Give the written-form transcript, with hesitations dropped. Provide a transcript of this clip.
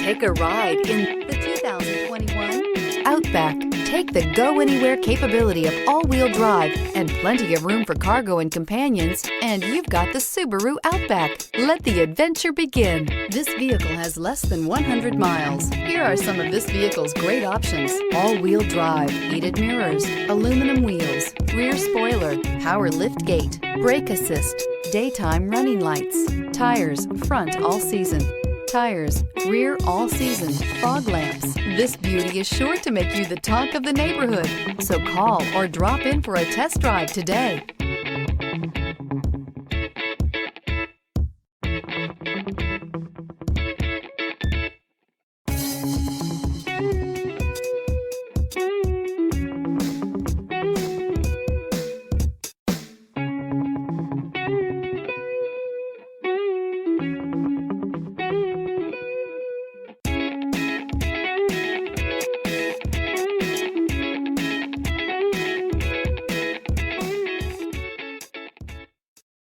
Take a ride in the 2021 Outback. Take the go-anywhere capability of all-wheel drive and plenty of room for cargo and companions, and you've got the Subaru Outback. Let the adventure begin. This vehicle has less than 100 miles. Here are some of this vehicle's great options: all-wheel drive, heated mirrors, aluminum wheels, rear spoiler, power liftgate, brake assist, daytime running lights, tires front all season, tires rear all season, fog lamps. This beauty is sure to make you the talk of the neighborhood. So call or drop in for a test drive today.